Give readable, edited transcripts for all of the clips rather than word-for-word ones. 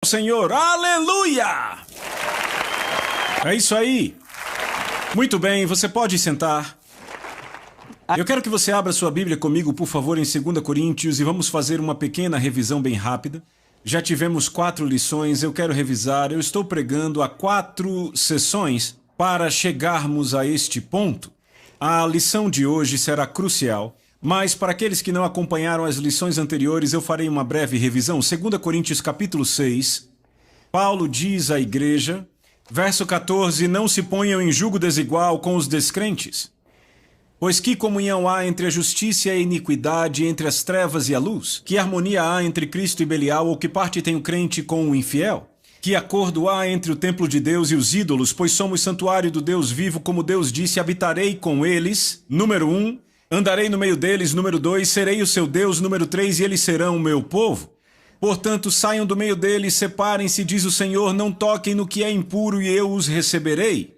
Senhor. Aleluia! É isso aí. Muito bem, você pode sentar. Eu quero que você abra sua Bíblia comigo, por favor, em 2 Coríntios, e vamos fazer uma pequena revisão bem rápida. Já tivemos 4 lições, eu quero revisar. Eu estou pregando há 4 sessões para chegarmos a este ponto. A lição de hoje será crucial, mas para aqueles que não acompanharam as lições anteriores, eu farei uma breve revisão. 2 Coríntios capítulo 6, Paulo diz à igreja, verso 14, não se ponham em julgo desigual com os descrentes. Pois que comunhão há entre a justiça e a iniquidade, entre as trevas e a luz? Que harmonia há entre Cristo e Belial, ou que parte tem o crente com o infiel? Que acordo há entre o templo de Deus e os ídolos, pois somos santuário do Deus vivo, como Deus disse, habitarei com eles. Número 1, andarei no meio deles. Número 2, serei o seu Deus. Número 3, e eles serão o meu povo. Portanto, saiam do meio deles, separem-se, diz o Senhor, não toquem no que é impuro e eu os receberei.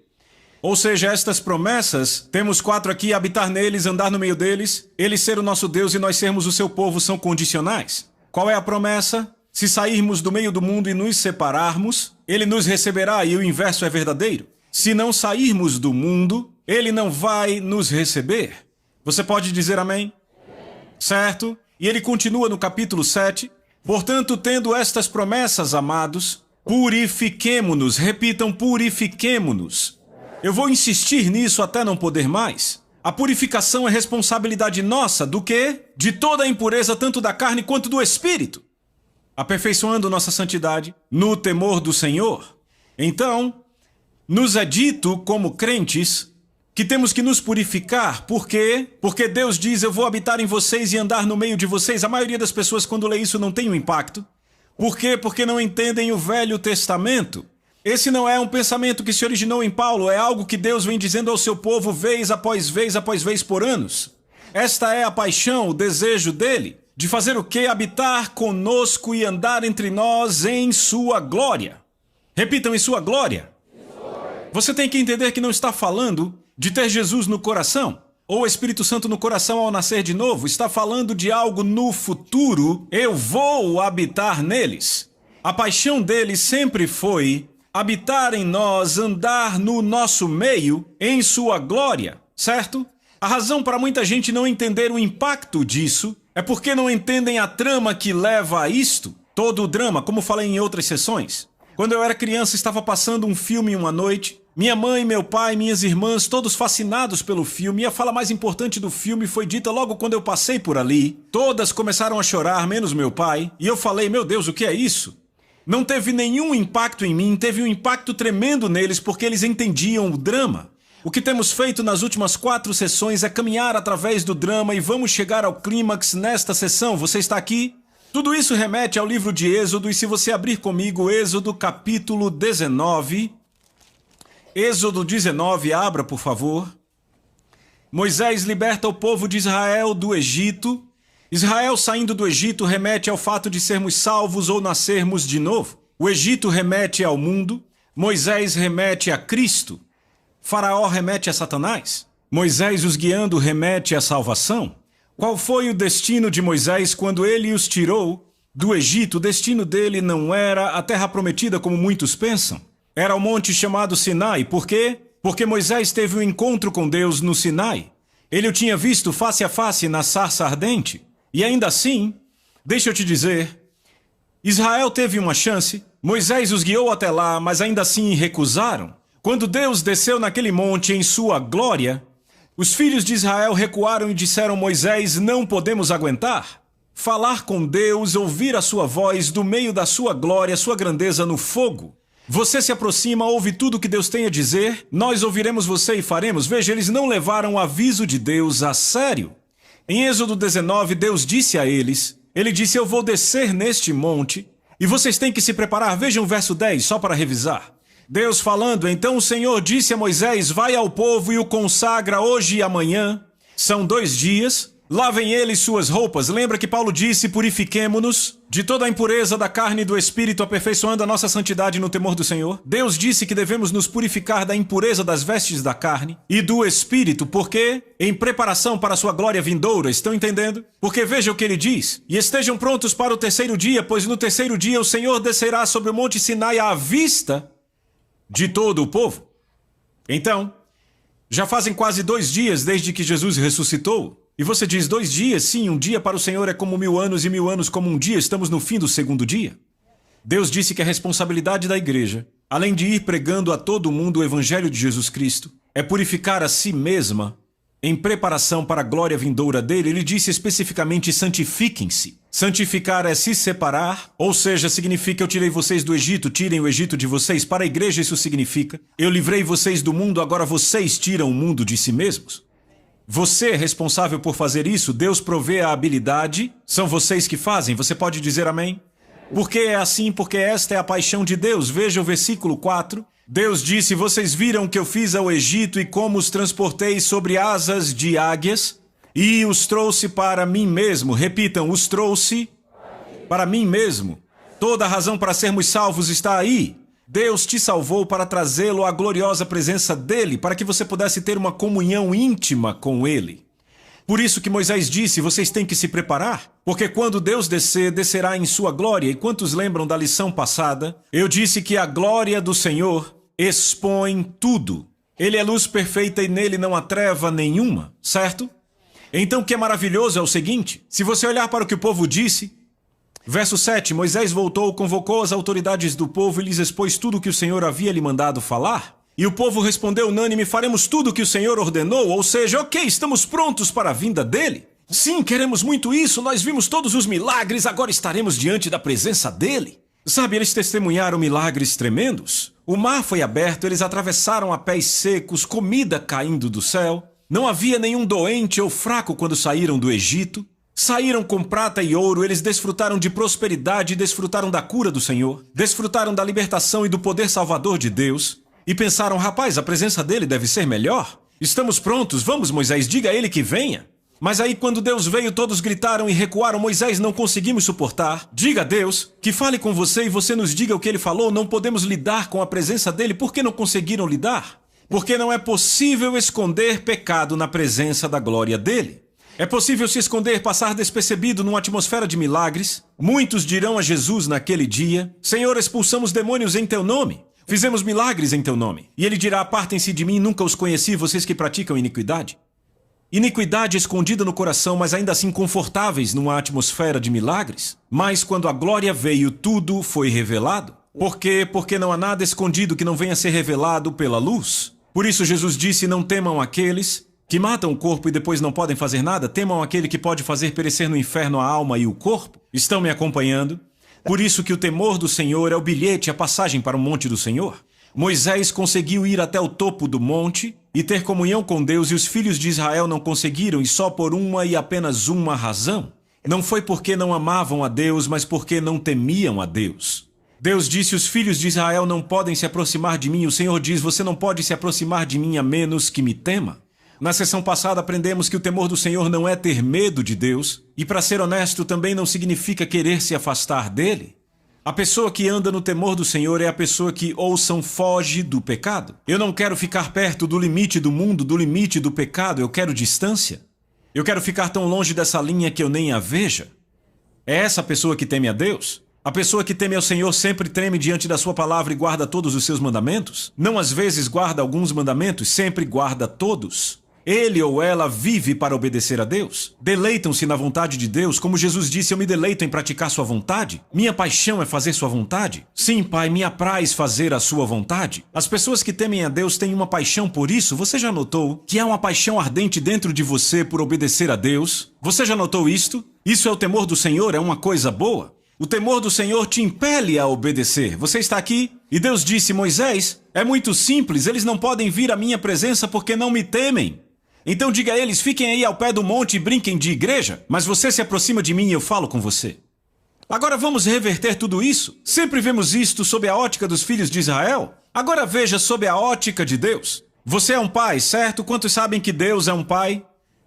Ou seja, estas promessas, temos 4 aqui, habitar neles, andar no meio deles, ele ser o nosso Deus e nós sermos o seu povo, são condicionais. Qual é a promessa? Se sairmos do meio do mundo e nos separarmos, ele nos receberá, e o inverso é verdadeiro. Se não sairmos do mundo, ele não vai nos receber. Você pode dizer amém? Certo? E ele continua no capítulo 7. Portanto, tendo estas promessas, amados, purifiquemo-nos. Repitam, purifiquemo-nos. Eu vou insistir nisso até não poder mais. A purificação é responsabilidade nossa do quê? De toda a impureza, tanto da carne quanto do espírito. Aperfeiçoando nossa santidade no temor do Senhor. Então, nos é dito como crentes que temos que nos purificar. Por quê? Porque Deus diz, eu vou habitar em vocês e andar no meio de vocês. A maioria das pessoas, quando lê isso, não tem um impacto. Por quê? Porque não entendem o Velho Testamento. Esse não é um pensamento que se originou em Paulo, é algo que Deus vem dizendo ao seu povo vez após vez por anos. Esta é a paixão, o desejo dele, de fazer o quê? Habitar conosco e andar entre nós em sua glória. Repitam, em sua glória. Você tem que entender que não está falando de ter Jesus no coração, ou o Espírito Santo no coração ao nascer de novo. Está falando de algo no futuro. Eu vou habitar neles. A paixão dele sempre foi habitar em nós, andar no nosso meio, em sua glória, certo? A razão para muita gente não entender o impacto disso é porque não entendem a trama que leva a isto. Todo o drama, como falei em outras sessões. Quando eu era criança, estava passando um filme uma noite. Minha mãe, meu pai, minhas irmãs, todos fascinados pelo filme. E a fala mais importante do filme foi dita logo quando eu passei por ali. Todas começaram a chorar, menos meu pai. E eu falei, meu Deus, o que é isso? Não teve nenhum impacto em mim, teve um impacto tremendo neles porque eles entendiam o drama. O que temos feito nas últimas 4 sessões é caminhar através do drama e vamos chegar ao clímax nesta sessão. Você está aqui? Tudo isso remete ao livro de Êxodo e se você abrir comigo, Êxodo capítulo 19. Êxodo 19, abra por favor. Moisés liberta o povo de Israel do Egito. Israel saindo do Egito remete ao fato de sermos salvos ou nascermos de novo. O Egito remete ao mundo. Moisés remete a Cristo. Faraó remete a Satanás. Moisés os guiando remete à salvação. Qual foi o destino de Moisés quando ele os tirou do Egito? O destino dele não era a terra prometida como muitos pensam. Era o monte chamado Sinai. Por quê? Porque Moisés teve um encontro com Deus no Sinai. Ele o tinha visto face a face na sarça ardente. E ainda assim, deixa eu te dizer, Israel teve uma chance, Moisés os guiou até lá, mas ainda assim recusaram. Quando Deus desceu naquele monte em sua glória, os filhos de Israel recuaram e disseram, Moisés, não podemos aguentar. Falar com Deus, ouvir a sua voz do meio da sua glória, sua grandeza no fogo. Você se aproxima, ouve tudo o que Deus tem a dizer, nós ouviremos você e faremos. Veja, eles não levaram o aviso de Deus a sério. Em Êxodo 19, Deus disse a eles, ele disse, eu vou descer neste monte e vocês têm que se preparar. Vejam o verso 10, só para revisar. Deus falando, então o Senhor disse a Moisés, vai ao povo e o consagra hoje e amanhã. São 2 dias. Lavem eles suas roupas. Lembra que Paulo disse, purifiquemo-nos de toda a impureza da carne e do espírito, aperfeiçoando a nossa santidade no temor do Senhor. Deus disse que devemos nos purificar da impureza das vestes da carne e do espírito, porque em preparação para a sua glória vindoura, estão entendendo? Porque veja o que ele diz, e estejam prontos para o terceiro dia, pois no terceiro dia o Senhor descerá sobre o monte Sinai à vista de todo o povo. Então, já fazem quase 2 dias desde que Jesus ressuscitou. E você diz 2 dias? Sim, um dia para o Senhor é como 1000 anos e 1000 anos como um dia. Estamos no fim do 2º dia. Deus disse que a responsabilidade da igreja, além de ir pregando a todo mundo o evangelho de Jesus Cristo, é purificar a si mesma em preparação para a glória vindoura dele. Ele disse especificamente, santifiquem-se. Santificar é se separar, ou seja, significa eu tirei vocês do Egito, tirem o Egito de vocês. Para a igreja isso significa, eu livrei vocês do mundo, agora vocês tiram o mundo de si mesmos. Você é responsável por fazer isso, Deus provê a habilidade, são vocês que fazem. Você pode dizer amém? Porque é assim, porque esta é a paixão de Deus. Veja o versículo 4. Deus disse, vocês viram que eu fiz ao Egito e como os transportei sobre asas de águias e os trouxe para mim mesmo. Repitam, os trouxe para mim mesmo. Toda a razão para sermos salvos está aí. Deus te salvou para trazê-lo à gloriosa presença dele, para que você pudesse ter uma comunhão íntima com ele. Por isso que Moisés disse, vocês têm que se preparar, porque quando Deus descer, descerá em sua glória. E quantos lembram da lição passada? Eu disse que a glória do Senhor expõe tudo. Ele é luz perfeita e nele não há treva nenhuma, certo? Então o que é maravilhoso é o seguinte, se você olhar para o que o povo disse, verso 7, Moisés voltou, convocou as autoridades do povo e lhes expôs tudo o que o Senhor havia lhe mandado falar. E o povo respondeu unânime, faremos tudo o que o Senhor ordenou, ou seja, ok, estamos prontos para a vinda dele. Sim, queremos muito isso, nós vimos todos os milagres, agora estaremos diante da presença dele. Sabe, eles testemunharam milagres tremendos. O mar foi aberto, eles atravessaram a pés secos, comida caindo do céu. Não havia nenhum doente ou fraco quando saíram do Egito. Saíram com prata e ouro, eles desfrutaram de prosperidade, desfrutaram da cura do Senhor, desfrutaram da libertação e do poder salvador de Deus, e pensaram, rapaz, a presença dele deve ser melhor. Estamos prontos, vamos Moisés, diga a ele que venha. Mas aí quando Deus veio, todos gritaram e recuaram, Moisés, não conseguimos suportar. Diga a Deus, que fale com você e você nos diga o que ele falou, não podemos lidar com a presença dele, por que não conseguiram lidar? Porque não é possível esconder pecado na presença da glória dele. É possível se esconder, passar despercebido numa atmosfera de milagres. Muitos dirão a Jesus naquele dia, Senhor, expulsamos demônios em teu nome. Fizemos milagres em teu nome. E ele dirá, apartem-se de mim, nunca os conheci, vocês que praticam iniquidade. Iniquidade escondida no coração, mas ainda assim confortáveis numa atmosfera de milagres. Mas quando a glória veio, tudo foi revelado. Por quê? Porque não há nada escondido que não venha a ser revelado pela luz. Por isso Jesus disse, não temam aqueles que matam o corpo e depois não podem fazer nada, temam aquele que pode fazer perecer no inferno a alma e o corpo. Estão me acompanhando? Por isso que o temor do Senhor é o bilhete, a passagem para o monte do Senhor. Moisés conseguiu ir até o topo do monte e ter comunhão com Deus, e os filhos de Israel não conseguiram, e só por uma e apenas uma razão. Não foi porque não amavam a Deus, mas porque não temiam a Deus. Deus disse, os filhos de Israel não podem se aproximar de mim. O Senhor diz, você não pode se aproximar de mim a menos que me tema. Na sessão passada aprendemos que o temor do Senhor não é ter medo de Deus, e para ser honesto também não significa querer se afastar dele. A pessoa que anda no temor do Senhor é a pessoa que, ouçam, foge do pecado. Eu não quero ficar perto do limite do mundo, do limite do pecado, eu quero distância. Eu quero ficar tão longe dessa linha que eu nem a veja. É essa a pessoa que teme a Deus? A pessoa que teme ao Senhor sempre treme diante da sua palavra e guarda todos os seus mandamentos? Não às vezes guarda alguns mandamentos, sempre guarda todos. Ele ou ela vive para obedecer a Deus. Deleitam-se na vontade de Deus, como Jesus disse, eu me deleito em praticar sua vontade. Minha paixão é fazer sua vontade. Sim, Pai, me apraz fazer a sua vontade. As pessoas que temem a Deus têm uma paixão por isso. Você já notou que há uma paixão ardente dentro de você por obedecer a Deus? Você já notou isto? Isso é o temor do Senhor, é uma coisa boa. O temor do Senhor te impele a obedecer. Você está aqui? E Deus disse, Moisés, é muito simples, eles não podem vir à minha presença porque não me temem. Então diga a eles, fiquem aí ao pé do monte e brinquem de igreja, mas você se aproxima de mim e eu falo com você. Agora vamos reverter tudo isso. Sempre vemos isto sob a ótica dos filhos de Israel. Agora veja sob a ótica de Deus. Você é um pai, certo? Quantos sabem que Deus é um pai?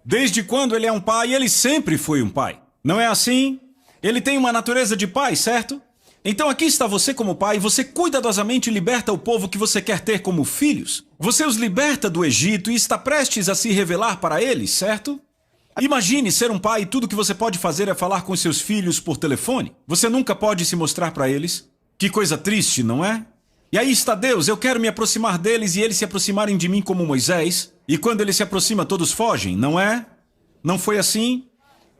Desde quando ele é um pai, ele sempre foi um pai. Não é assim? Ele tem uma natureza de pai, certo? Então aqui está você como pai, você cuidadosamente liberta o povo que você quer ter como filhos. Você os liberta do Egito e está prestes a se revelar para eles, certo? Imagine ser um pai e tudo que você pode fazer é falar com seus filhos por telefone. Você nunca pode se mostrar para eles. Que coisa triste, não é? E aí está Deus, eu quero me aproximar deles e eles se aproximarem de mim como Moisés. E quando ele se aproxima, todos fogem, não é? Não foi assim?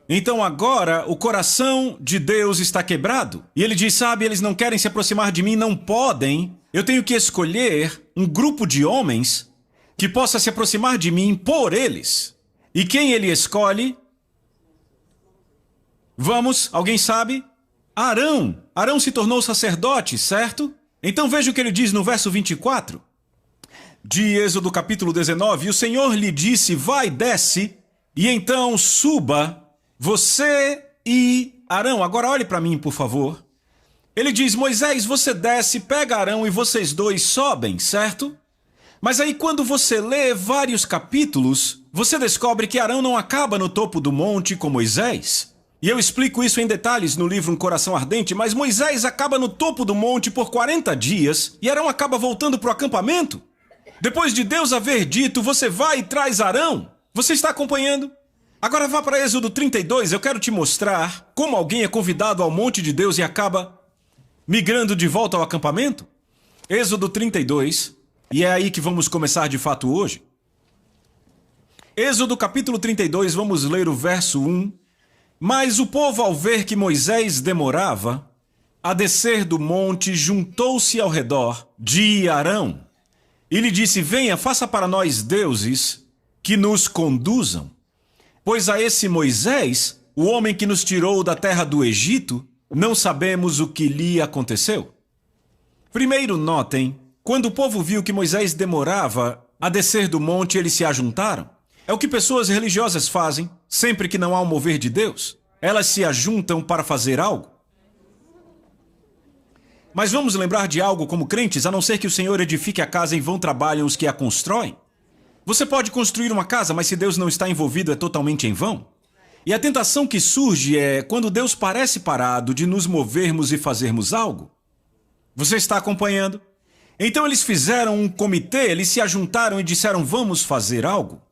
Então agora o coração de Deus está quebrado. E ele diz, sabe, eles não querem se aproximar de mim, não podem. Eu tenho que escolher um grupo de homens que possa se aproximar de mim por eles. E quem ele escolhe? Vamos, alguém sabe? Arão. Arão se tornou sacerdote, certo? Então veja o que ele diz no verso 24. De Êxodo capítulo 19. E o Senhor lhe disse, vai, desce, e então suba você e Arão. Agora olhe para mim, por favor. Ele diz, Moisés, você desce, pega Arão e vocês dois sobem, certo? Mas aí quando você lê vários capítulos, você descobre que Arão não acaba no topo do monte com Moisés. E eu explico isso em detalhes no livro Um Coração Ardente, mas Moisés acaba no topo do monte por 40 dias e Arão acaba voltando para o acampamento. Depois de Deus haver dito, você vai e traz Arão. Você está acompanhando? Agora vá para Êxodo 32, eu quero te mostrar como alguém é convidado ao monte de Deus e acaba migrando de volta ao acampamento. Êxodo 32, e é aí que vamos começar de fato hoje. Êxodo capítulo 32, vamos ler o verso 1. Mas o povo, ao ver que Moisés demorava a descer do monte, juntou-se ao redor de Arão e lhe disse, venha, faça para nós deuses que nos conduzam. Pois a esse Moisés, o homem que nos tirou da terra do Egito, não sabemos o que lhe aconteceu. Primeiro notem, quando o povo viu que Moisés demorava a descer do monte, eles se ajuntaram. É o que pessoas religiosas fazem, sempre que não há um mover de Deus. Elas se ajuntam para fazer algo. Mas vamos lembrar de algo como crentes, a não ser que o Senhor edifique a casa, em vão trabalham os que a constroem. Você pode construir uma casa, mas se Deus não está envolvido, é totalmente em vão. E a tentação que surge é quando Deus parece parado de nos movermos e fazermos algo. Você está acompanhando? Então eles fizeram um comitê, eles se ajuntaram e disseram, vamos fazer algo.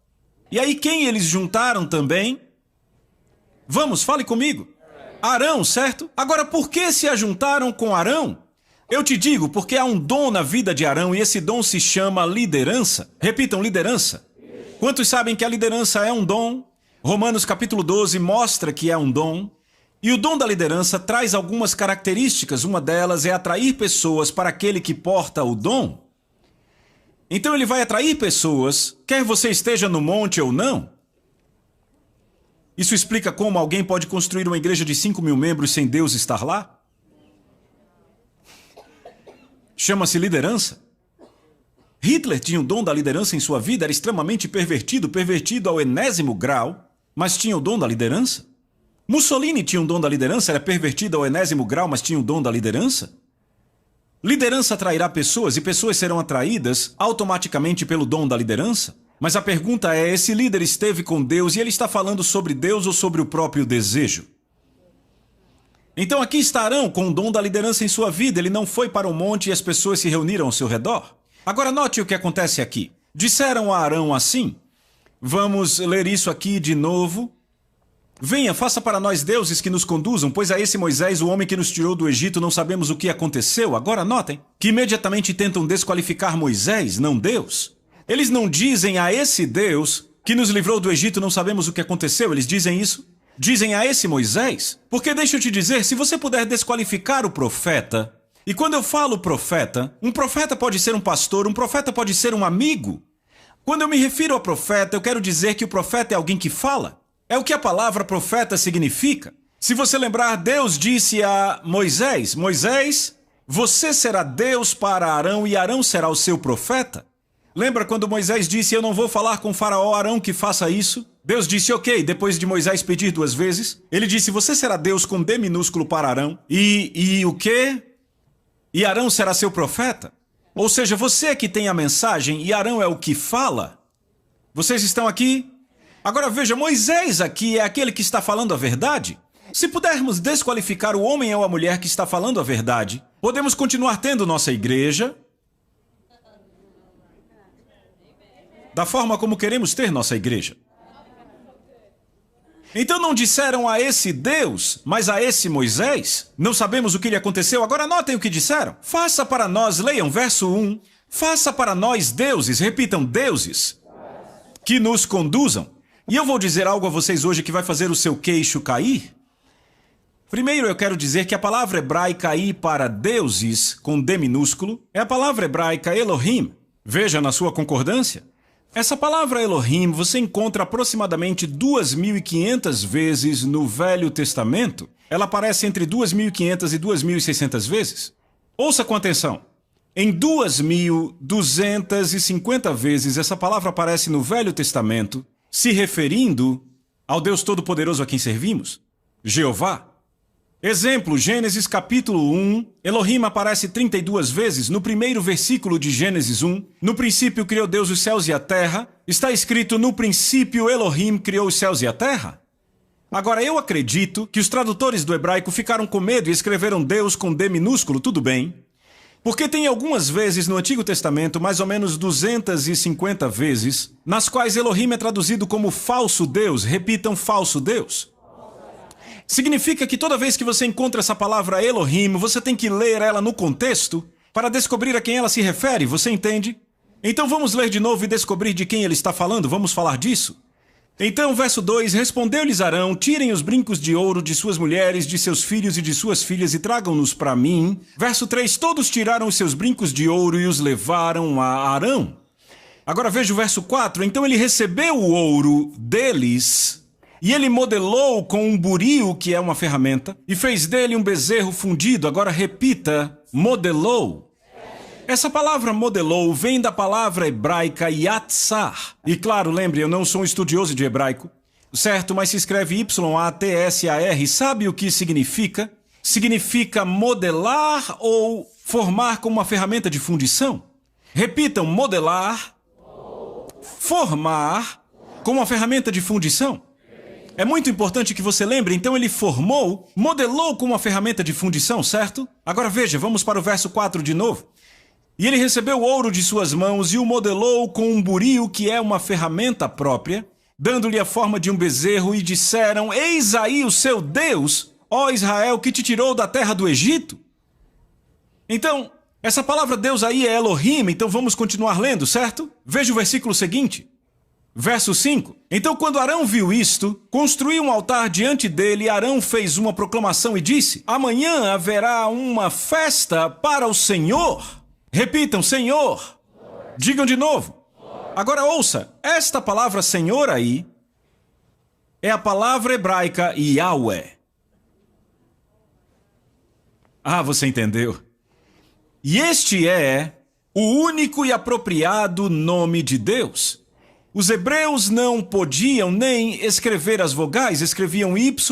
E aí quem eles juntaram também? Vamos, fale comigo. Arão, certo? Agora, por que se ajuntaram com Arão? Eu te digo, porque há um dom na vida de Arão e esse dom se chama liderança. Repitam, liderança. Quantos sabem que a liderança é um dom? Romanos capítulo 12 mostra que é um dom. E o dom da liderança traz algumas características. Uma delas é atrair pessoas para aquele que porta o dom. Então ele vai atrair pessoas, quer você esteja no monte ou não. Isso explica como alguém pode construir uma igreja de 5.000 membros sem Deus estar lá? Chama-se liderança. Hitler tinha o dom da liderança em sua vida, era extremamente pervertido ao enésimo grau, mas tinha o dom da liderança. Mussolini tinha o dom da liderança, era pervertido ao enésimo grau, mas tinha o dom da liderança. Liderança atrairá pessoas e pessoas serão atraídas automaticamente pelo dom da liderança. Mas a pergunta é, esse líder esteve com Deus e ele está falando sobre Deus ou sobre o próprio desejo? Então aqui está Arão com o dom da liderança em sua vida. Ele não foi para o monte e as pessoas se reuniram ao seu redor. Agora note o que acontece aqui. Disseram a Arão assim. Vamos ler isso aqui de novo. Venha, faça para nós deuses que nos conduzam, pois a esse Moisés, o homem que nos tirou do Egito, não sabemos o que aconteceu. Agora notem que imediatamente tentam desqualificar Moisés, não Deus. Eles não dizem a esse Deus que nos livrou do Egito, não sabemos o que aconteceu. Eles dizem isso? Dizem a esse Moisés? Porque deixa eu te dizer, se você puder desqualificar o profeta, e quando eu falo profeta, um profeta pode ser um pastor, um profeta pode ser um amigo. Quando eu me refiro a profeta, eu quero dizer que o profeta é alguém que fala. É o que a palavra profeta significa. Se você lembrar, Deus disse a Moisés, Moisés, você será Deus para Arão e Arão será o seu profeta. Lembra quando Moisés disse, eu não vou falar com Faraó, Arão, que faça isso? Deus disse, ok, depois de Moisés pedir 2 vezes, ele disse, você será Deus com D minúsculo para Arão. E o quê? E Arão será seu profeta? Ou seja, você que tem a mensagem e Arão é o que fala. Vocês estão aqui? Agora veja, Moisés aqui é aquele que está falando a verdade. Se pudermos desqualificar o homem ou a mulher que está falando a verdade, podemos continuar tendo nossa igreja da forma como queremos ter nossa igreja. Então não disseram a esse Deus, mas a esse Moisés? Não sabemos o que lhe aconteceu, agora notem o que disseram. Faça para nós, leiam verso 1, faça para nós deuses, repitam, deuses, que nos conduzam. E eu vou dizer algo a vocês hoje que vai fazer o seu queixo cair. Primeiro eu quero dizer que a palavra hebraica aí para deuses, com D minúsculo, é a palavra hebraica Elohim. Veja na sua concordância. Essa palavra Elohim você encontra aproximadamente 2.500 vezes no Velho Testamento. Ela aparece entre 2.500 e 2.600 vezes. Ouça com atenção. Em 2.250 vezes essa palavra aparece no Velho Testamento, se referindo ao Deus Todo-Poderoso a quem servimos, Jeová. Exemplo, Gênesis capítulo 1, Elohim aparece 32 vezes no primeiro versículo de Gênesis 1. No princípio criou Deus os céus e a terra. Está escrito, no princípio Elohim criou os céus e a terra. Agora, eu acredito que os tradutores do hebraico ficaram com medo e escreveram Deus com D minúsculo, tudo bem. Porque tem algumas vezes no Antigo Testamento, mais ou menos 250 vezes, nas quais Elohim é traduzido como falso Deus. Repitam, falso Deus. Significa que toda vez que você encontra essa palavra Elohim, você tem que ler ela no contexto para descobrir a quem ela se refere, você entende? Então vamos ler de novo e descobrir de quem ele está falando, vamos falar disso? Então, verso 2, respondeu-lhes Arão, tirem os brincos de ouro de suas mulheres, de seus filhos e de suas filhas e tragam-nos para mim. Verso 3, todos tiraram os seus brincos de ouro e os levaram a Arão. Agora veja o verso 4, então ele recebeu o ouro deles e ele modelou com um buril, que é uma ferramenta, e fez dele um bezerro fundido. Agora repita, modelou. Essa palavra modelou vem da palavra hebraica yatsar. E claro, lembre, eu não sou um estudioso de hebraico, certo? Mas se escreve Y-A-T-S-A-R. Sabe o que significa? Significa modelar ou formar com uma ferramenta de fundição. Repitam, modelar, formar com uma ferramenta de fundição. É muito importante que você lembre, então ele formou, modelou com uma ferramenta de fundição, certo? Agora veja, vamos para o verso 4 de novo. E ele recebeu o ouro de suas mãos e o modelou com um buril, que é uma ferramenta própria, dando-lhe a forma de um bezerro, e disseram, eis aí o seu Deus, ó Israel, que te tirou da terra do Egito. Então, essa palavra Deus aí é Elohim, então vamos continuar lendo, certo? Veja o versículo seguinte. Verso 5. Então, quando Arão viu isto, construiu um altar diante dele, e Arão fez uma proclamação e disse, amanhã haverá uma festa para o Senhor. Repitam, Senhor. Digam de novo. Agora ouça, esta palavra Senhor aí é a palavra hebraica Yahweh. Ah, você entendeu? E este é o único e apropriado nome de Deus. Os não podiam nem escrever as vogais, escreviam YHWH.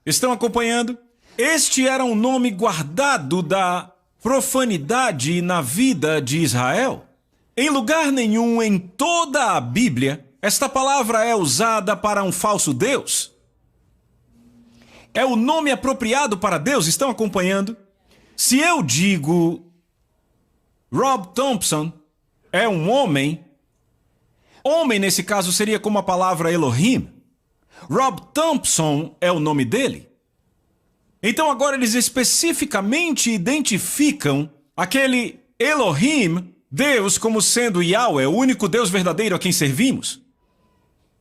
Estão acompanhando? Este era um nome guardado da profanidade na vida de Israel. Em lugar nenhum em toda a Bíblia, esta palavra é usada para um falso Deus. É o nome apropriado para Deus, estão acompanhando? Se eu digo Rob Thompson é um homem, homem nesse caso seria como a palavra Elohim. Rob Thompson é o nome dele. Então agora eles especificamente identificam aquele Elohim, Deus, como sendo Yahweh, o único Deus verdadeiro a quem servimos.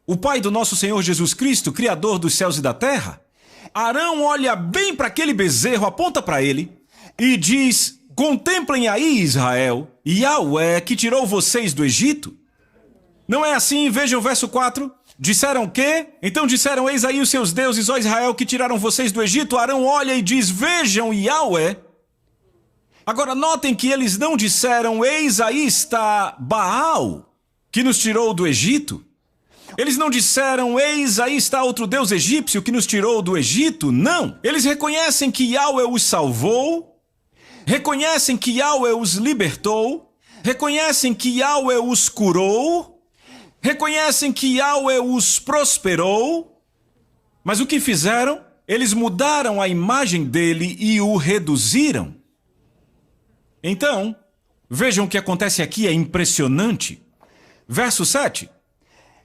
O Pai do nosso Senhor Jesus Cristo, Criador dos céus e da terra. Arão olha bem para aquele bezerro, aponta para ele e diz, contemplem aí Israel, Yahweh que tirou vocês do Egito. Não é assim? Vejam o verso 4. Disseram o quê? Então disseram, eis aí os seus deuses, ó Israel, que tiraram vocês do Egito. Arão olha e diz, vejam Yahweh. Agora notem que eles não disseram, eis aí está Baal, que nos tirou do Egito. Eles não disseram, eis aí está outro deus egípcio que nos tirou do Egito. Não. Eles reconhecem que Yahweh os salvou, reconhecem que Yahweh os libertou, reconhecem que Yahweh os curou, reconhecem que Yahweh os prosperou, mas o que fizeram? Eles mudaram a imagem dele e o reduziram. Então, vejam o que acontece aqui, é impressionante. Verso 7.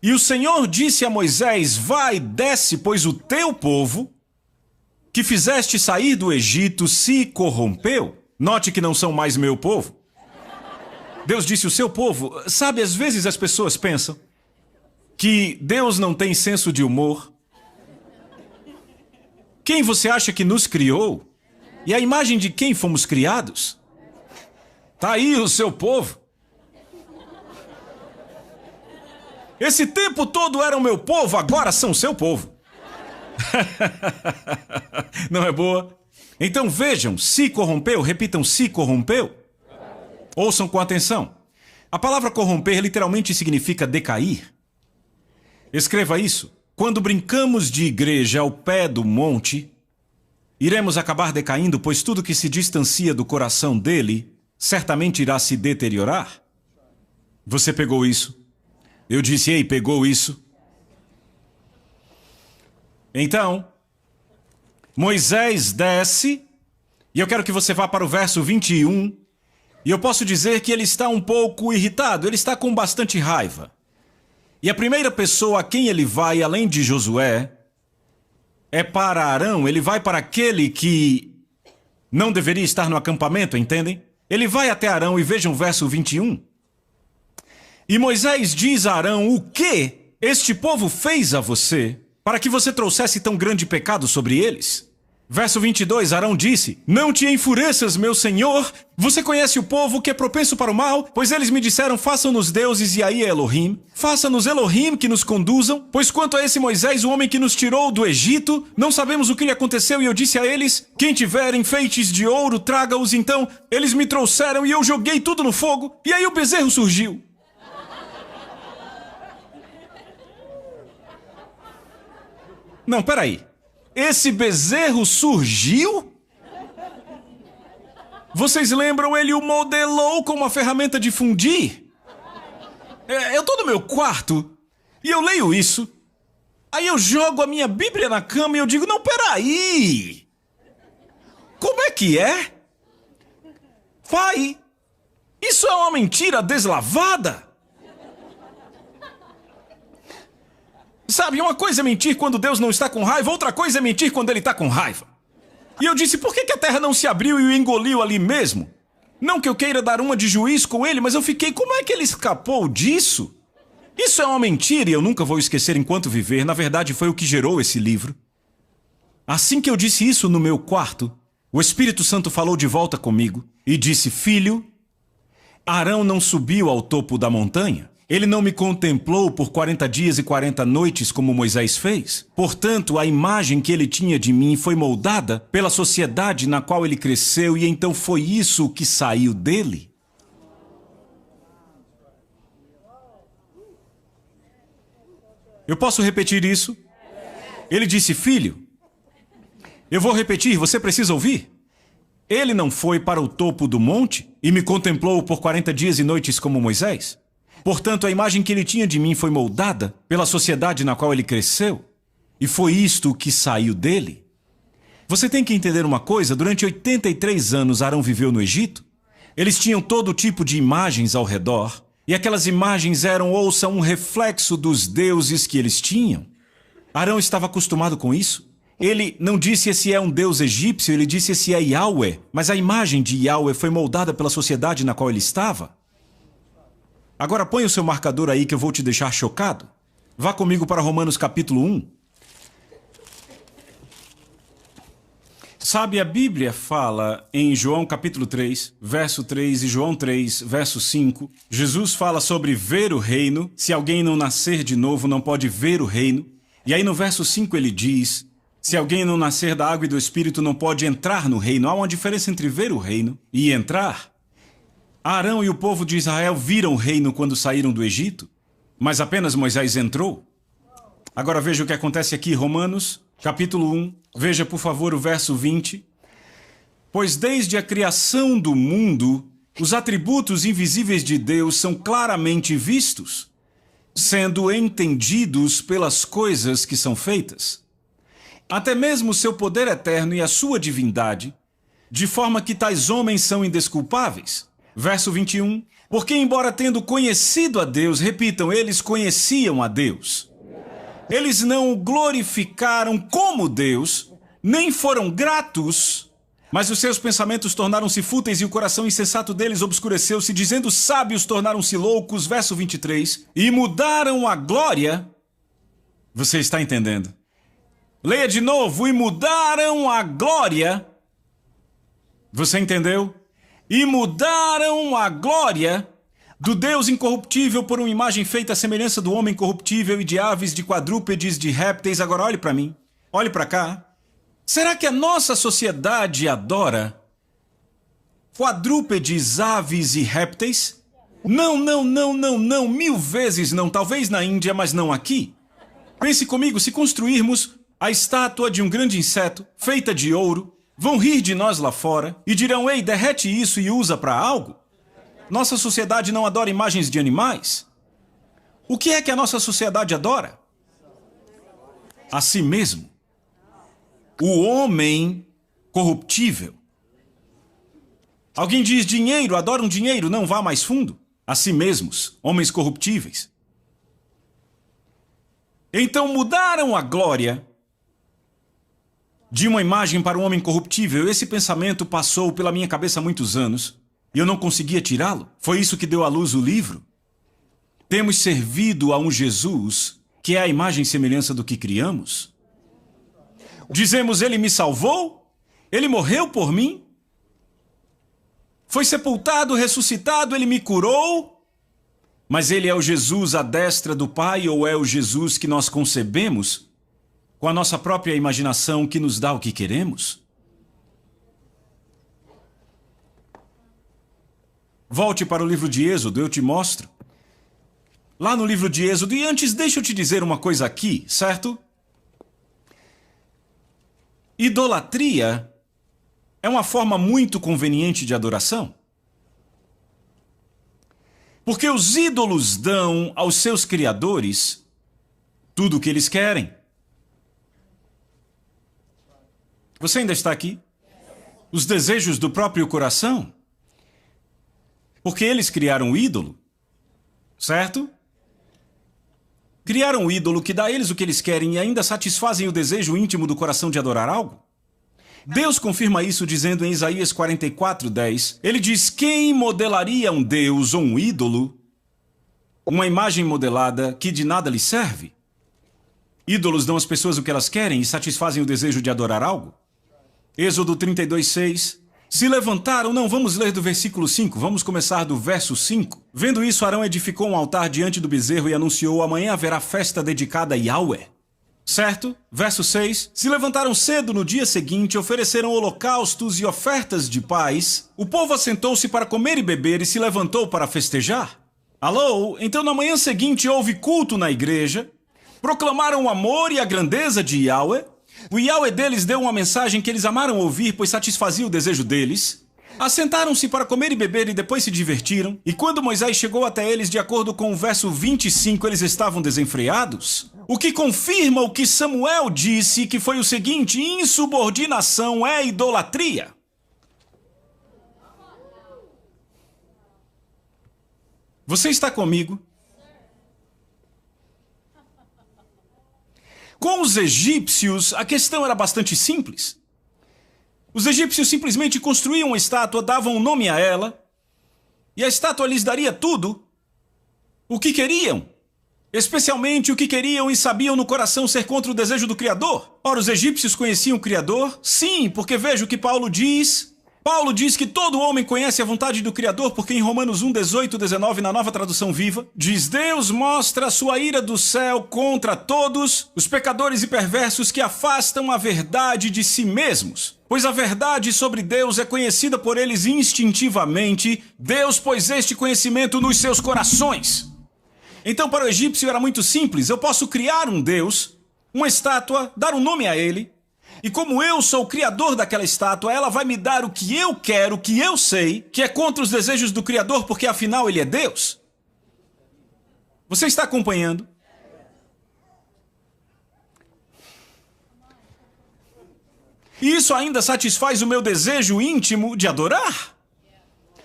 E o Senhor disse a Moisés: vai, desce, pois o teu povo, que fizeste sair do Egito, se corrompeu. Note que não são mais meu povo. Deus disse o seu povo. Sabe, às vezes as pessoas pensam que Deus não tem senso de humor. Quem você acha que nos criou? E a imagem de quem fomos criados? Tá aí o seu povo. Esse tempo todo eram meu povo, agora são seu povo. Não é boa? Então vejam, se corrompeu, repitam, se corrompeu. Ouçam com atenção. A palavra corromper literalmente significa decair. Escreva isso. Quando brincamos de igreja ao pé do monte, iremos acabar decaindo, pois tudo que se distancia do coração dele certamente irá se deteriorar. Você pegou isso? Eu disse, ei, pegou isso? Então, Moisés desce, e eu quero que você vá para o verso 21, e eu posso dizer que ele está um pouco irritado, ele está com bastante raiva. E a primeira pessoa a quem ele vai, além de Josué, é para Arão. Ele vai para aquele que não deveria estar no acampamento, entendem? Ele vai até Arão e vejam o verso 21. E Moisés diz a Arão: o que este povo fez a você, para que você trouxesse tão grande pecado sobre eles? Verso 22, Arão disse: não te enfureças, meu senhor. Você conhece o povo que é propenso para o mal? Pois eles me disseram: façam-nos deuses, e aí é Elohim. Faça-nos Elohim que nos conduzam. Pois quanto a esse Moisés, o homem que nos tirou do Egito, não sabemos o que lhe aconteceu. E eu disse a eles: quem tiver enfeites de ouro, traga-os. Então eles me trouxeram e eu joguei tudo no fogo. E aí o bezerro surgiu. Não, peraí. Esse bezerro surgiu? Vocês lembram? Ele o modelou com uma ferramenta de fundir? Eu tô no meu quarto e eu leio isso. Aí eu jogo a minha Bíblia na cama e eu digo: não, peraí. Como é que é? Pai, isso é uma mentira deslavada. Sabe, uma coisa é mentir quando Deus não está com raiva, outra coisa é mentir quando ele está com raiva. E eu disse: por que a terra não se abriu e o engoliu ali mesmo? Não que eu queira dar uma de juiz com ele, mas eu fiquei: como é que ele escapou disso? Isso é uma mentira e eu nunca vou esquecer enquanto viver. Na verdade, foi o que gerou esse livro. Assim que eu disse isso no meu quarto, o Espírito Santo falou de volta comigo e disse: filho, Arão não subiu ao topo da montanha. Ele não me contemplou por 40 dias e 40 noites como Moisés fez. Portanto, a imagem que ele tinha de mim foi moldada pela sociedade na qual ele cresceu, e então foi isso que saiu dele. Eu posso repetir isso? Ele disse: filho, eu vou repetir, você precisa ouvir. Ele não foi para o topo do monte e me contemplou por 40 dias e noites como Moisés. Portanto, a imagem que ele tinha de mim foi moldada pela sociedade na qual ele cresceu. E foi isto que saiu dele. Você tem que entender uma coisa: durante 83 anos Arão viveu no Egito. Eles tinham todo tipo de imagens ao redor. E aquelas imagens eram, ouça, um reflexo dos deuses que eles tinham. Arão estava acostumado com isso. Ele não disse esse é um deus egípcio, ele disse esse é Yahweh. Mas a imagem de Yahweh foi moldada pela sociedade na qual ele estava. Agora põe o seu marcador aí que eu vou te deixar chocado. Vá comigo para Romanos capítulo 1. Sabe, a Bíblia fala em João capítulo 3, verso 3 e João 3, verso 5. Jesus fala sobre ver o reino. Se alguém não nascer de novo, não pode ver o reino. E aí no verso 5 ele diz: se alguém não nascer da água e do Espírito, não pode entrar no reino. Há uma diferença entre ver o reino e entrar. Arão e o povo de Israel viram o reino quando saíram do Egito, mas apenas Moisés entrou. Agora veja o que acontece aqui, Romanos, capítulo 1. Veja, por favor, o verso 20. Pois desde a criação do mundo, os atributos invisíveis de Deus são claramente vistos, sendo entendidos pelas coisas que são feitas. Até mesmo seu poder eterno e a sua divindade, de forma que tais homens são indesculpáveis. Verso 21. Porque, embora tendo conhecido a Deus, repitam, eles conheciam a Deus. Eles não o glorificaram como Deus, nem foram gratos, mas os seus pensamentos tornaram-se fúteis e o coração insensato deles obscureceu-se, dizendo sábios tornaram-se loucos. Verso 23. E mudaram a glória. Você está entendendo? Leia de novo. E mudaram a glória. Você entendeu? E mudaram a glória do Deus incorruptível por uma imagem feita à semelhança do homem corruptível e de aves, de quadrúpedes, de répteis. Agora olhe para mim, olhe para cá. Será que a nossa sociedade adora quadrúpedes, aves e répteis? Não, não, não, não, não, 1000 vezes não. Talvez na Índia, mas não aqui. Pense comigo, se construirmos a estátua de um grande inseto feita de ouro, vão rir de nós lá fora e dirão, ei, derrete isso e usa para algo? Nossa sociedade não adora imagens de animais. O que é que a nossa sociedade adora? A si mesmo. O homem corruptível. Alguém diz dinheiro, adoram dinheiro, não vá mais fundo. A si mesmos, homens corruptíveis. Então mudaram a glória de uma imagem para um homem corruptível. Esse pensamento passou pela minha cabeça há muitos anos e eu não conseguia tirá-lo. Foi isso que deu à luz o livro. Temos servido a um Jesus que é a imagem e semelhança do que criamos. Dizemos, ele me salvou, ele morreu por mim, foi sepultado, ressuscitado, ele me curou, mas ele é o Jesus à destra do Pai ou é o Jesus que nós concebemos com a nossa própria imaginação que nos dá o que queremos? Volte para o livro de Êxodo, eu te mostro. Lá no livro de Êxodo, e antes deixa eu te dizer uma coisa aqui, certo? Idolatria é uma forma muito conveniente de adoração. Porque os ídolos dão aos seus criadores tudo o que eles querem. Você ainda está aqui? Os desejos do próprio coração. Porque eles criaram o ídolo, certo? Criaram um ídolo que dá a eles o que eles querem e ainda satisfazem o desejo íntimo do coração de adorar algo. Deus confirma isso dizendo em Isaías 44:10. Ele diz, quem modelaria um Deus ou um ídolo, uma imagem modelada que de nada lhe serve? Ídolos dão às pessoas o que elas querem e satisfazem o desejo de adorar algo. Êxodo 32:6. Se levantaram, não, vamos ler do versículo 5, vamos começar do verso 5. Vendo isso, Arão edificou um altar diante do bezerro e anunciou, amanhã haverá festa dedicada a Yahweh. Certo? Verso 6. Se levantaram cedo no dia seguinte, ofereceram holocaustos e ofertas de paz. O povo assentou-se para comer e beber e se levantou para festejar. Alô? Então na manhã seguinte houve culto na igreja. Proclamaram o amor e a grandeza de Yahweh. O Yahweh deles deu uma mensagem que eles amaram ouvir, pois satisfazia o desejo deles. Assentaram-se para comer e beber e depois se divertiram. E quando Moisés chegou até eles, de acordo com o verso 25, eles estavam desenfreados. O que confirma o que Samuel disse, que foi o seguinte, insubordinação é idolatria. Você está comigo? Com os egípcios, a questão era bastante simples. Os egípcios simplesmente construíam uma estátua, davam um nome a ela, e a estátua lhes daria tudo o que queriam. Especialmente o que queriam e sabiam no coração ser contra o desejo do Criador. Ora, os egípcios conheciam o Criador? Sim, porque veja o que Paulo diz. Paulo diz que todo homem conhece a vontade do Criador, porque em Romanos 1:18-19, na Nova Tradução Viva, diz, Deus mostra a sua ira do céu contra todos os pecadores e perversos que afastam a verdade de si mesmos. Pois a verdade sobre Deus é conhecida por eles instintivamente. Deus pôs este conhecimento nos seus corações. Então, para o egípcio era muito simples. Eu posso criar um Deus, uma estátua, dar um nome a ele, e como eu sou o criador daquela estátua, ela vai me dar o que eu quero, o que eu sei, que é contra os desejos do Criador, porque afinal ele é Deus. Você está acompanhando? E isso ainda satisfaz o meu desejo íntimo de adorar.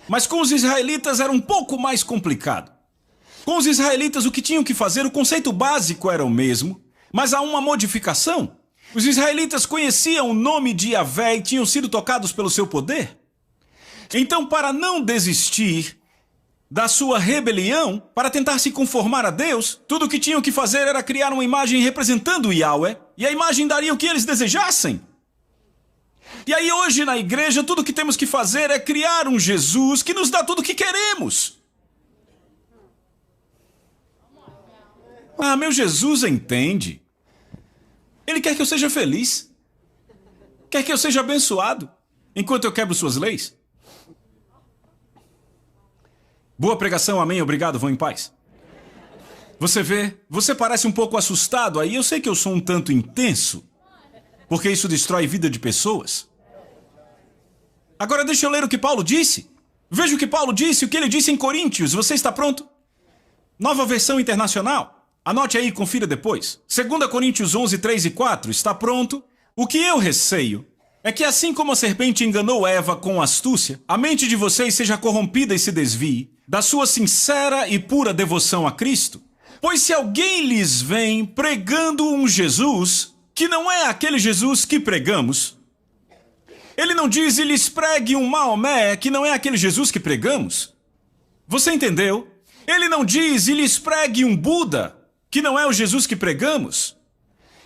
Mas com os israelitas era um pouco mais complicado. Com os israelitas, o que tinham que fazer, o conceito básico era o mesmo, mas há uma modificação. Os israelitas conheciam o nome de Yahvé e tinham sido tocados pelo seu poder. Então, para não desistir da sua rebelião, para tentar se conformar a Deus, tudo o que tinham que fazer era criar uma imagem representando Yahvé, e a imagem daria o que eles desejassem. E aí hoje na igreja, tudo o que temos que fazer é criar um Jesus que nos dá tudo o que queremos. Ah, meu Jesus entende. Ele quer que eu seja feliz. Quer que eu seja abençoado, enquanto eu quebro suas leis. Boa pregação, amém, obrigado, vão em paz. Você vê, você parece um pouco assustado aí, eu sei que eu sou um tanto intenso, porque isso destrói a vida de pessoas. Agora deixa eu ler o que Paulo disse. Veja o que Paulo disse, o que ele disse em Coríntios. Você está pronto? Nova versão internacional. Anote aí e confira depois. 2 Coríntios 11, 3 e 4. Está pronto? O que eu receio é que assim como a serpente enganou Eva com astúcia, a mente de vocês seja corrompida e se desvie da sua sincera e pura devoção a Cristo. Pois se alguém lhes vem pregando um Jesus que não é aquele Jesus que pregamos, ele não diz e lhes pregue um Maomé que não é aquele Jesus que pregamos. Você entendeu? Ele não diz e lhes pregue um Buda que não é o Jesus que pregamos.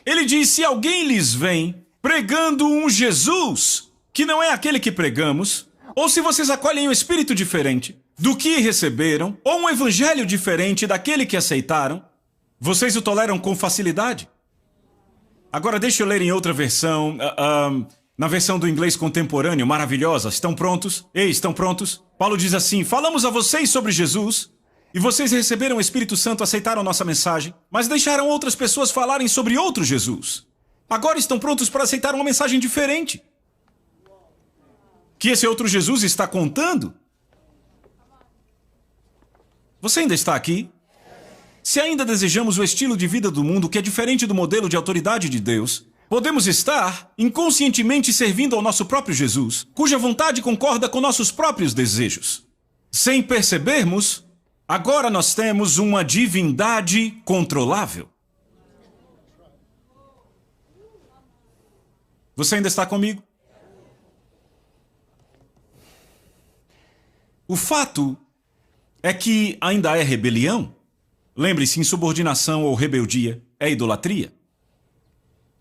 Ele diz, se alguém lhes vem pregando um Jesus que não é aquele que pregamos, ou se vocês acolhem um espírito diferente do que receberam, ou um evangelho diferente daquele que aceitaram, vocês o toleram com facilidade. Agora deixa eu ler em outra versão, na versão do inglês contemporâneo, maravilhosa. Estão prontos? Ei, estão prontos? Paulo diz assim, falamos a vocês sobre Jesus, e vocês receberam o Espírito Santo, aceitaram nossa mensagem, mas deixaram outras pessoas falarem sobre outro Jesus. Agora estão prontos para aceitar uma mensagem diferente. Que esse outro Jesus está contando? Você ainda está aqui? Se ainda desejamos o estilo de vida do mundo que é diferente do modelo de autoridade de Deus, podemos estar inconscientemente servindo ao nosso próprio Jesus, cuja vontade concorda com nossos próprios desejos. Sem percebermos, agora nós temos uma divindade controlável. Você ainda está comigo? O fato é que ainda é rebelião. Lembre-se, insubordinação ou rebeldia é idolatria.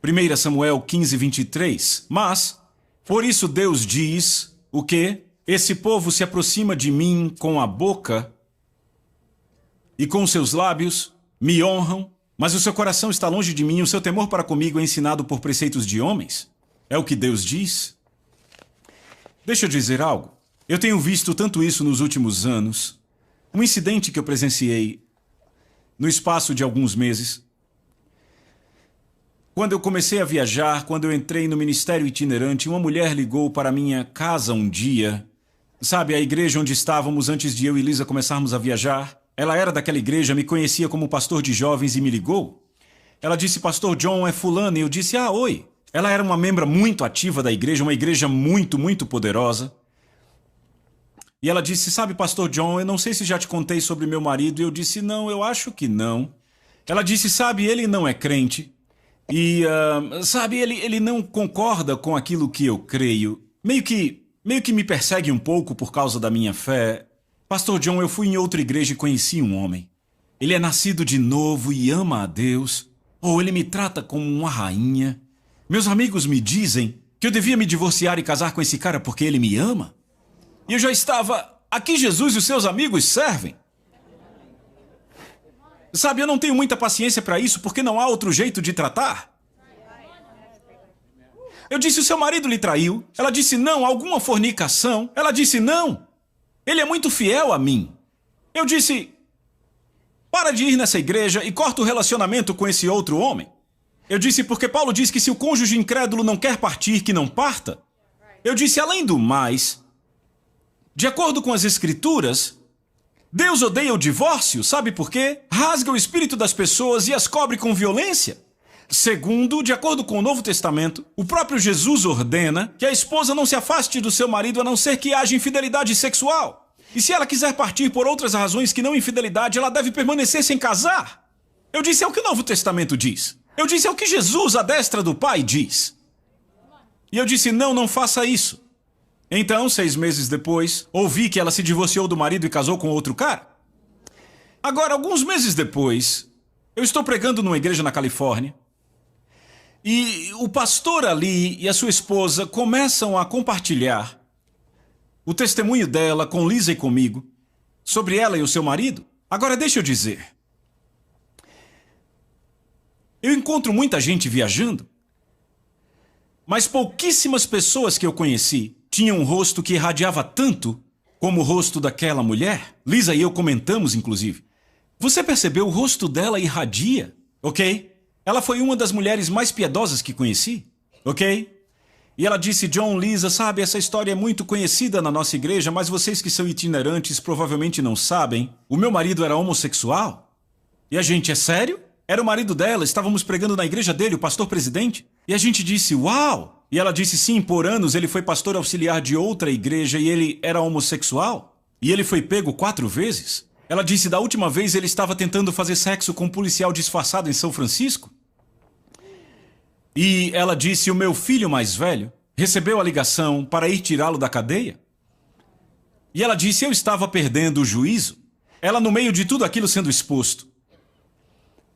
1 Samuel 15, 23. Mas, por isso Deus diz o quê? Esse povo se aproxima de mim com a boca e com seus lábios me honram, mas o seu coração está longe de mim, o seu temor para comigo é ensinado por preceitos de homens. É o que Deus diz. Deixa eu dizer algo. Eu tenho visto tanto isso nos últimos anos. Um incidente que eu presenciei no espaço de alguns meses. Quando eu comecei a viajar, quando eu entrei no ministério itinerante, uma mulher ligou para minha casa um dia. Sabe, a igreja onde estávamos antes de eu e Lisa começarmos a viajar? Ela era daquela igreja, me conhecia como pastor de jovens e me ligou. Ela disse, pastor John, é fulano. E eu disse, oi. Ela era uma membra muito ativa da igreja, uma igreja muito, muito poderosa. E ela disse, sabe, pastor John, eu não sei se já te contei sobre meu marido. E eu disse, não, eu acho que não. Ela disse, sabe, ele não é crente. E, sabe, ele não concorda com aquilo que eu creio. Meio que me persegue um pouco por causa da minha fé. Pastor John, eu fui em outra igreja e conheci um homem. Ele é nascido de novo e ama a Deus. Ou ele me trata como uma rainha. Meus amigos me dizem que eu devia me divorciar e casar com esse cara porque ele me ama. E eu já estava... Aqui Jesus e os seus amigos servem. Sabe, eu não tenho muita paciência para isso porque não há outro jeito de tratar. Eu disse, o seu marido lhe traiu. Ela disse, não, alguma fornicação. Ela disse, não. Ele é muito fiel a mim. Eu disse, para de ir nessa igreja e corta o relacionamento com esse outro homem. Eu disse, porque Paulo diz que se o cônjuge incrédulo não quer partir, que não parta. Eu disse, além do mais, de acordo com as escrituras, Deus odeia o divórcio, sabe por quê? Rasga o espírito das pessoas e as cobre com violência. Segundo, de acordo com o Novo Testamento, o próprio Jesus ordena que a esposa não se afaste do seu marido a não ser que haja infidelidade sexual. E se ela quiser partir por outras razões que não infidelidade, ela deve permanecer sem casar. Eu disse é o que o Novo Testamento diz. Eu disse é o que Jesus, à destra do Pai, diz. E eu disse, não faça isso. Então, 6 meses depois, ouvi que ela se divorciou do marido e casou com outro cara. Agora, alguns meses depois, eu estou pregando numa igreja na Califórnia. E o pastor ali e a sua esposa começam a compartilhar o testemunho dela com Lisa e comigo sobre ela e o seu marido. Agora, deixa eu dizer. Eu encontro muita gente viajando, mas pouquíssimas pessoas que eu conheci tinham um rosto que irradiava tanto como o rosto daquela mulher. Lisa e eu comentamos, inclusive. Você percebeu? O rosto dela irradia, ok? Ela foi uma das mulheres mais piedosas que conheci, ok? E ela disse, John, Lisa, sabe, essa história é muito conhecida na nossa igreja, mas vocês que são itinerantes provavelmente não sabem. O meu marido era homossexual. E a gente, é sério? Era o marido dela, estávamos pregando na igreja dele, o pastor presidente. E a gente disse, uau! E ela disse, sim, por anos ele foi pastor auxiliar de outra igreja e ele era homossexual. E ele foi pego 4 vezes. Ela disse, da última vez ele estava tentando fazer sexo com um policial disfarçado em São Francisco. E ela disse, o meu filho mais velho recebeu a ligação para ir tirá-lo da cadeia. E ela disse, eu estava perdendo o juízo. Ela no meio de tudo aquilo sendo exposto.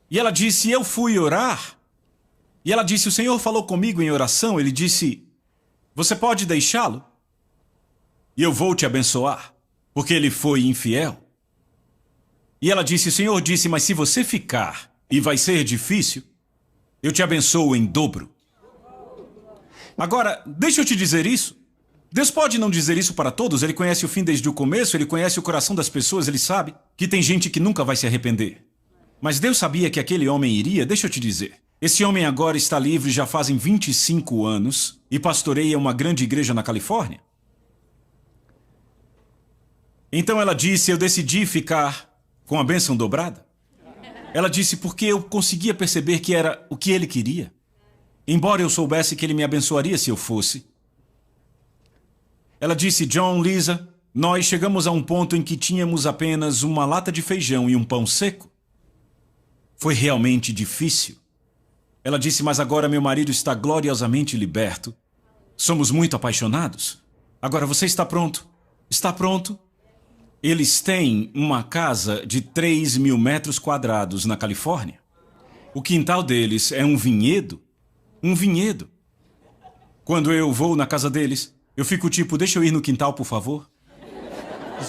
E ela disse, eu fui orar. E ela disse, o Senhor falou comigo em oração. Ele disse, você pode deixá-lo? E eu vou te abençoar, porque ele foi infiel. E ela disse, o Senhor disse, mas se você ficar, e vai ser difícil, eu te abençoo em dobro. Agora, deixa eu te dizer isso. Deus pode não dizer isso para todos. Ele conhece o fim desde o começo, ele conhece o coração das pessoas, ele sabe que tem gente que nunca vai se arrepender. Mas Deus sabia que aquele homem iria, deixa eu te dizer. Esse homem agora está livre já fazem 25 anos e pastoreia uma grande igreja na Califórnia. Então ela disse, eu decidi ficar com a bênção dobrada. Ela disse, porque eu conseguia perceber que era o que ele queria. Embora eu soubesse que ele me abençoaria se eu fosse. Ela disse, John, Lisa, nós chegamos a um ponto em que tínhamos apenas uma lata de feijão e um pão seco. Foi realmente difícil. Ela disse, mas agora meu marido está gloriosamente liberto. Somos muito apaixonados. Agora você está pronto? Está pronto? Eles têm uma casa de 3.000 metros quadrados na Califórnia. O quintal deles é um vinhedo. Um vinhedo. Quando eu vou na casa deles, eu fico tipo, deixa eu ir no quintal, por favor.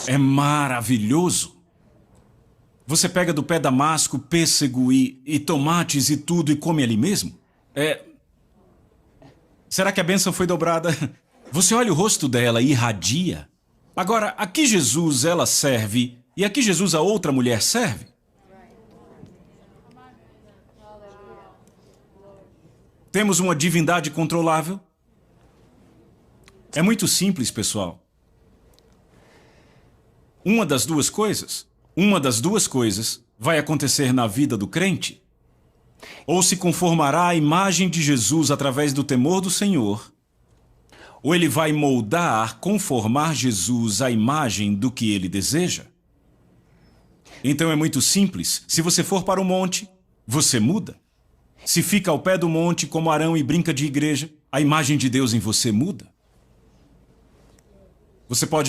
É maravilhoso. Você pega do pé damasco, pêssego e tomates e tudo e come ali mesmo? Será que a bênção foi dobrada? Você olha o rosto dela e irradia. Agora, aqui Jesus ela serve e aqui Jesus a outra mulher serve. Temos uma divindade controlável? É muito simples, pessoal. Uma das duas coisas vai acontecer na vida do crente. Ou se conformará à imagem de Jesus através do temor do Senhor, ou ele vai moldar, conformar Jesus à imagem do que ele deseja. Então é muito simples. Se você for para o monte, você muda. Se fica ao pé do monte como Arão e brinca de igreja, a imagem de Deus em você muda. Você pode